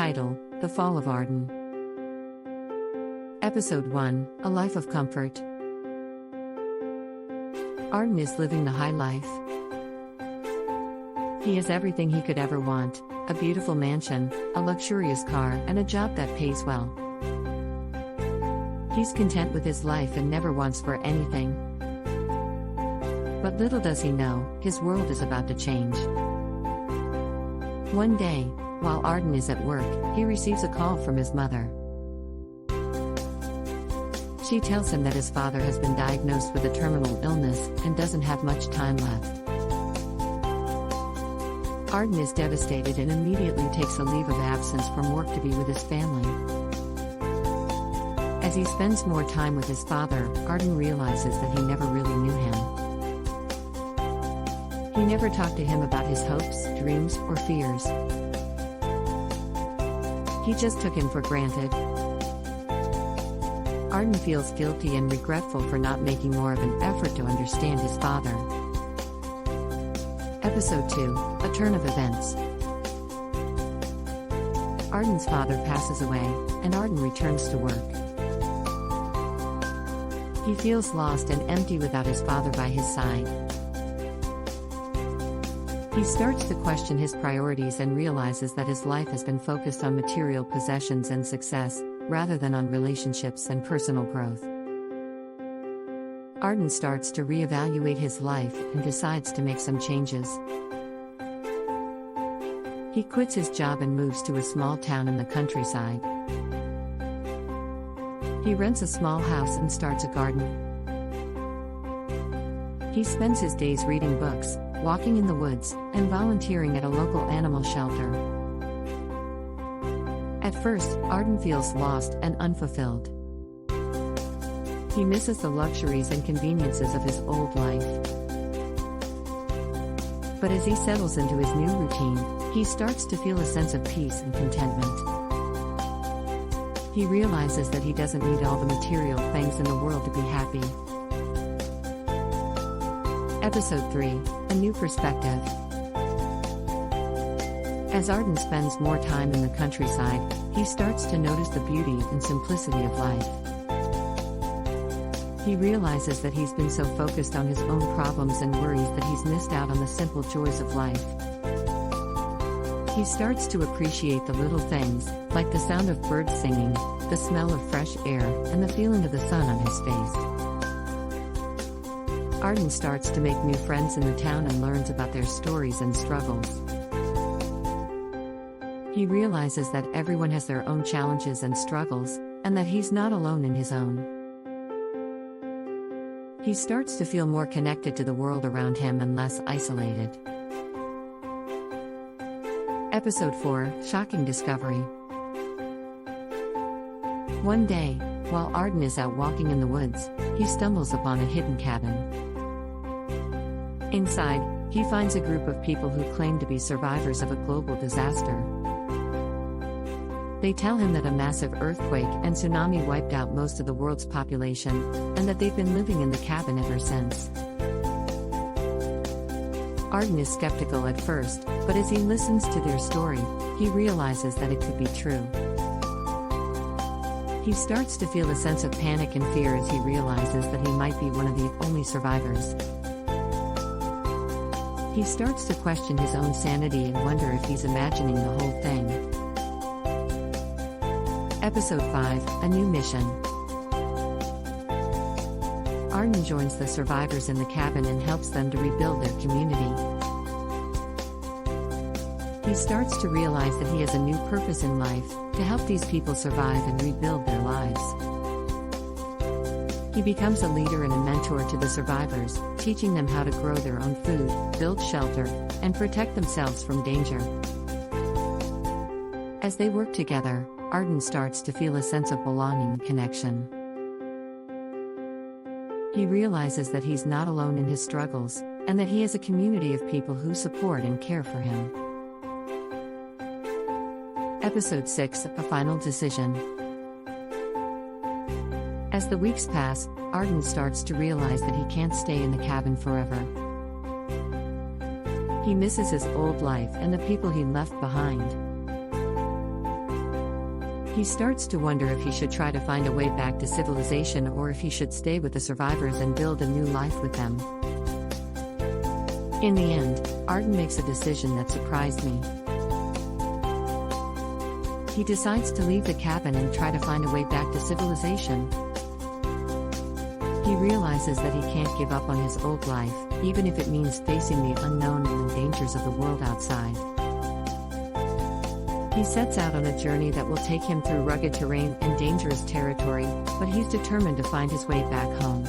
Title: The Fall of Arden. Episode 1: A Life of Comfort. Arden is living the high life. He has everything he could ever want: a beautiful mansion, a luxurious car, and a job that pays well. He's content with his life and never wants for anything. But little does he know, his world is about to change. One day, while Arden is at work, he receives a call from his mother. She tells him that his father has been diagnosed with a terminal illness and doesn't have much time left. Arden is devastated and immediately takes a leave of absence from work to be with his family. As he spends more time with his father, Arden realizes that he never really knew him. He never talked to him about his hopes, dreams, or fears. He just took him for granted. Arden feels guilty and regretful for not making more of an effort to understand his father. Episode 2: A Turn of Events. Arden's father passes away, and Arden returns to work. He feels lost and empty without his father by his side. He starts to question his priorities and realizes that his life has been focused on material possessions and success, rather than on relationships and personal growth. Arden starts to reevaluate his life and decides to make some changes. He quits his job and moves to a small town in the countryside. He rents a small house and starts a garden. He spends his days reading books, walking in the woods, and volunteering at a local animal shelter. At first, Arden feels lost and unfulfilled. He misses the luxuries and conveniences of his old life. But as he settles into his new routine, he starts to feel a sense of peace and contentment. He realizes that he doesn't need all the material things in the world to be happy. Episode 3: A New Perspective. As Arden spends more time in the countryside, he starts to notice the beauty and simplicity of life. He realizes that he's been so focused on his own problems and worries that he's missed out on the simple joys of life. He starts to appreciate the little things, like the sound of birds singing, the smell of fresh air, and the feeling of the sun on his face. Arden starts to make new friends in the town and learns about their stories and struggles. He realizes that everyone has their own challenges and struggles, and that he's not alone in his own. He starts to feel more connected to the world around him and less isolated. Episode 4: Shocking Discovery. One day, while Arden is out walking in the woods, he stumbles upon a hidden cabin. Inside, he finds a group of people who claim to be survivors of a global disaster. They tell him that a massive earthquake and tsunami wiped out most of the world's population, and that they've been living in the cabin ever since. Arden is skeptical at first, but as he listens to their story, he realizes that it could be true. He starts to feel a sense of panic and fear as he realizes that he might be one of the only survivors. He starts to question his own sanity and wonder if he's imagining the whole thing. Episode 5: A New Mission. Arden joins the survivors in the cabin and helps them to rebuild their community. He starts to realize that he has a new purpose in life: to help these people survive and rebuild their lives. He becomes a leader and a mentor to the survivors, teaching them how to grow their own food, build shelter, and protect themselves from danger. As they work together, Arden starts to feel a sense of belonging and connection. He realizes that he's not alone in his struggles, and that he has a community of people who support and care for him. Episode 6: A Final Decision. As the weeks pass, Arden starts to realize that he can't stay in the cabin forever. He misses his old life and the people he left behind. He starts to wonder if he should try to find a way back to civilization or if he should stay with the survivors and build a new life with them. In the end, Arden makes a decision that surprised me. He decides to leave the cabin and try to find a way back to civilization. He realizes that he can't give up on his old life, even if it means facing the unknown and the dangers of the world outside. He sets out on a journey that will take him through rugged terrain and dangerous territory, but he's determined to find his way back home.